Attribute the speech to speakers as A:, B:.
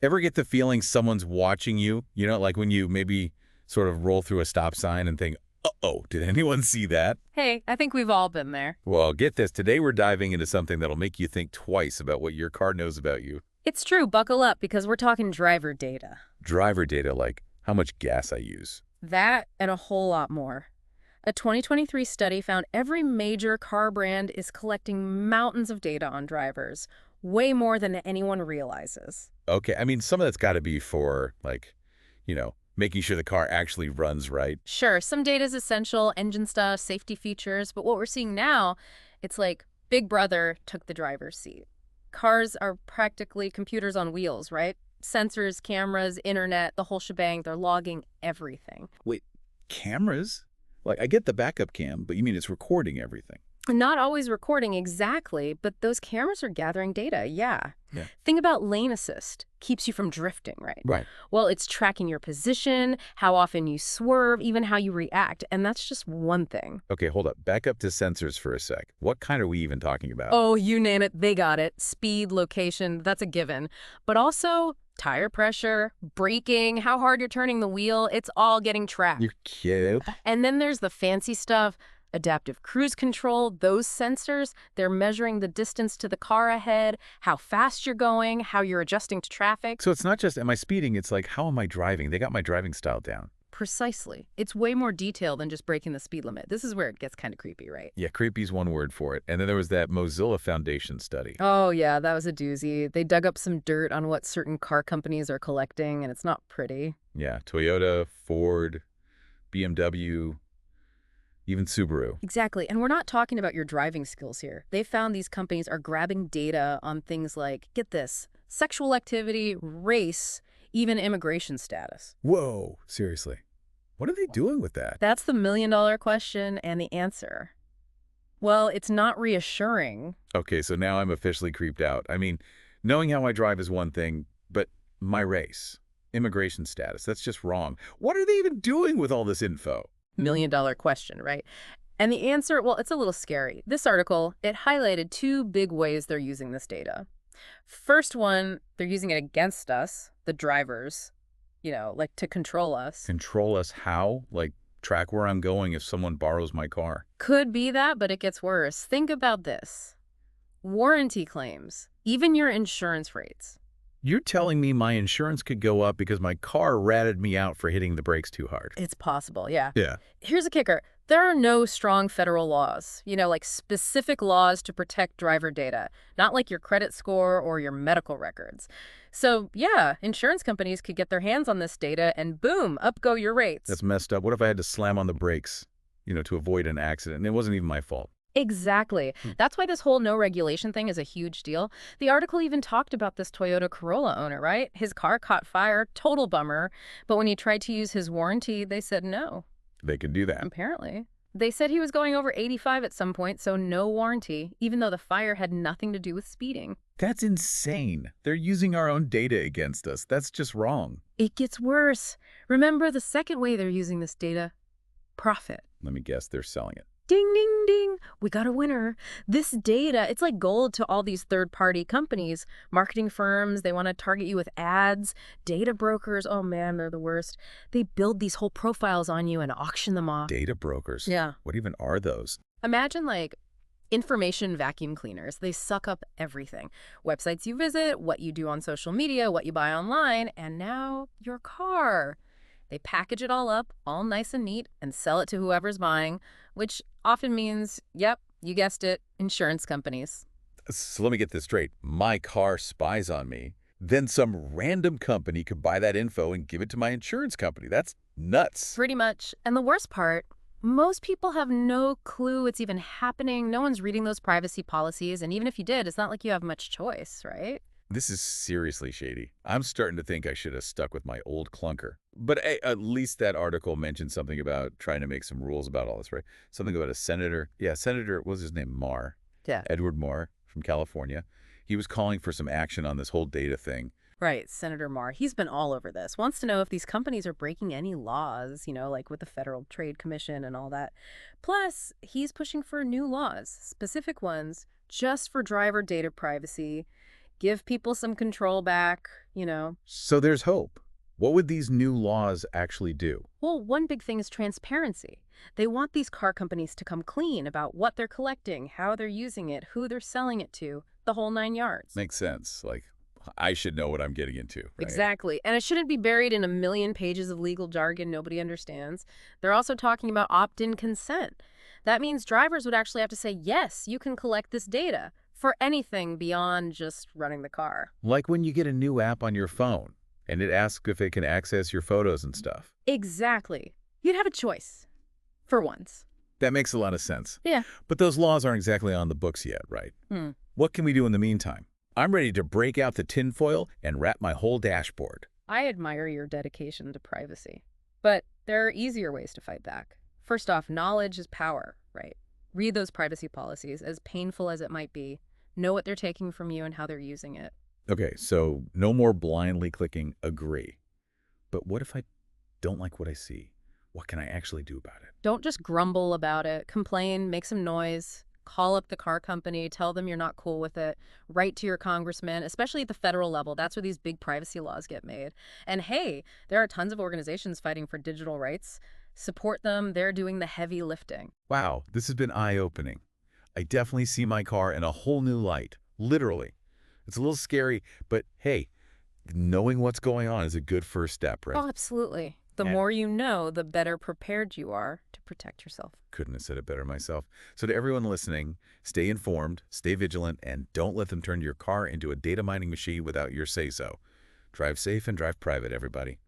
A: Ever get the feeling someone's watching you? You know, like when you maybe sort of roll through a stop sign and think, uh-oh, did anyone see that?
B: Hey, I think we've all been there.
A: Well, get this. Today we're diving into something that'll make you think twice about what your car knows about you.
B: It's true, buckle up because we're talking driver data.
A: Driver data, like how much gas I use.
B: That and a whole lot more. A 2023 study found every major car brand is collecting mountains of data on drivers, way more than anyone realizes.
A: Okay, I mean, some of that's got to be for, like, making sure the car actually runs right.
B: Sure, some data is essential, engine stuff, safety features, but what we're seeing now, it's like Big Brother took the driver's seat. Cars are practically computers on wheels, right? Sensors, cameras, internet, the whole shebang, they're logging everything.
A: Wait, cameras? Like, I get the backup cam, but you mean it's recording everything?
B: Not always recording exactly, but those cameras are gathering data, yeah.
A: Yeah.
B: Think about lane assist. Keeps you from drifting, right?
A: Right.
B: Well, it's tracking your position, how often you swerve, even how you react, and that's just one thing.
A: Okay, hold up. Back up to sensors for a sec. What kind are we even talking about?
B: Oh, you name it, they got it. Speed, location, that's a given. But also tire pressure, braking, how hard you're turning the wheel, it's all getting tracked.
A: You're kidding?
B: And then there's the fancy stuff. Adaptive cruise control, those sensors, they're measuring the distance to the car ahead, how fast you're going, how you're adjusting to traffic.
A: So it's not just, am I speeding? It's like, how am I driving? They got my driving style down.
B: Precisely. It's way more detailed than just breaking the speed limit. This is where it gets kind of creepy, right?
A: Yeah, creepy's one word for it. And then there was that Mozilla Foundation study.
B: Oh, yeah, that was a doozy. They dug up some dirt on what certain car companies are collecting, and it's not pretty.
A: Yeah, Toyota, Ford, BMW, even Subaru.
B: Exactly. And we're not talking about your driving skills here. They found these companies are grabbing data on things like, get this, sexual activity, race, even immigration status.
A: Whoa, seriously. What are they doing with that?
B: That's the million-dollar question and the answer. Well, it's not reassuring.
A: Okay, so now I'm officially creeped out. I mean, knowing how I drive is one thing, but my race, immigration status, that's just wrong. What are they even doing with all this info?
B: Million-dollar question, right? And the answer, well, it's a little scary. This article, it highlighted two big ways they're using this data. First one, they're using it against us, the drivers, like to control us.
A: Control us how? Like, track where I'm going if someone borrows my car.
B: Could be that, but it gets worse. Think about this. Warranty claims, even your insurance rates.
A: You're telling me my insurance could go up because my car ratted me out for hitting the brakes too hard?
B: It's possible, yeah.
A: Yeah.
B: Here's a kicker. There are no strong federal laws, like specific laws to protect driver data, not like your credit score or your medical records. So, yeah, insurance companies could get their hands on this data and boom, up go your rates.
A: That's messed up. What if I had to slam on the brakes, to avoid an accident? And it wasn't even my fault.
B: Exactly. That's why this whole no regulation thing is a huge deal. The article even talked about this Toyota Corolla owner, right? His car caught fire, total bummer. But when he tried to use his warranty, they said no.
A: They could do that.
B: Apparently. They said he was going over 85 at some point, so no warranty, even though the fire had nothing to do with speeding.
A: That's insane. They're using our own data against us. That's just wrong.
B: It gets worse. Remember the second way they're using this data? Profit.
A: Let me guess, they're selling it.
B: Ding, ding, ding. We got a winner. This data, it's like gold to all these third-party companies, marketing firms. They want to target you with ads. Data brokers, oh man, they're the worst. They build these whole profiles on you and auction them off.
A: Data brokers?
B: Yeah.
A: What even are those?
B: Imagine like information vacuum cleaners. They suck up everything. Websites you visit, what you do on social media, what you buy online, and now your car. They package it all up, all nice and neat, and sell it to whoever's buying, which often means, yep, you guessed it, insurance companies.
A: So let me get this straight. My car spies on me. Then some random company could buy that info and give it to my insurance company. That's nuts.
B: Pretty much. And the worst part, most people have no clue it's even happening. No one's reading those privacy policies. And even if you did, it's not like you have much choice, right?
A: This is seriously shady. I'm starting to think I should have stuck with my old clunker. But hey, at least that article mentioned something about trying to make some rules about all this, right? Something about a senator. Yeah, Senator, what was his name? Marr.
B: Yeah.
A: Edward Marr from California. He was calling for some action on this whole data thing.
B: Right, Senator Marr. He's been all over this. Wants to know if these companies are breaking any laws, like with the Federal Trade Commission and all that. Plus, he's pushing for new laws, specific ones, just for driver data privacy. Give people some control back.
A: So there's hope. What would these new laws actually do?
B: Well, one big thing is transparency. They want these car companies to come clean about what they're collecting, how they're using it, who they're selling it to, the whole 9 yards.
A: Makes sense. Like, I should know what I'm getting into, right?
B: Exactly. And it shouldn't be buried in a million pages of legal jargon nobody understands. They're also talking about opt-in consent. That means drivers would actually have to say, yes, you can collect this data for anything beyond just running the car.
A: Like when you get a new app on your phone and it asks if it can access your photos and stuff.
B: Exactly. You'd have a choice. For once.
A: That makes a lot of sense.
B: Yeah.
A: But those laws aren't exactly on the books yet, right?
B: Hmm.
A: What can we do in the meantime? I'm ready to break out the tinfoil and wrap my whole dashboard.
B: I admire your dedication to privacy. But there are easier ways to fight back. First off, knowledge is power, right? Read those privacy policies, as painful as it might be. Know what they're taking from you and how they're using it.
A: Okay, so no more blindly clicking agree. But what if I don't like what I see? What can I actually do about it?
B: Don't just grumble about it. Complain, make some noise. Call up the car company, tell them you're not cool with it. Write to your congressman, especially at the federal level. That's where these big privacy laws get made. And hey, there are tons of organizations fighting for digital rights. Support them. They're doing the heavy lifting.
A: Wow, this has been eye-opening. I definitely see my car in a whole new light, literally. It's a little scary, but hey, knowing what's going on is a good first step, right?
B: Oh, absolutely. The
A: And
B: more you know, the better prepared you are to protect yourself.
A: couldn't have said it better myself. So to everyone listening, stay informed, stay vigilant, and don't let them turn your car into a data mining machine without your say-so. Drive safe and drive private, everybody.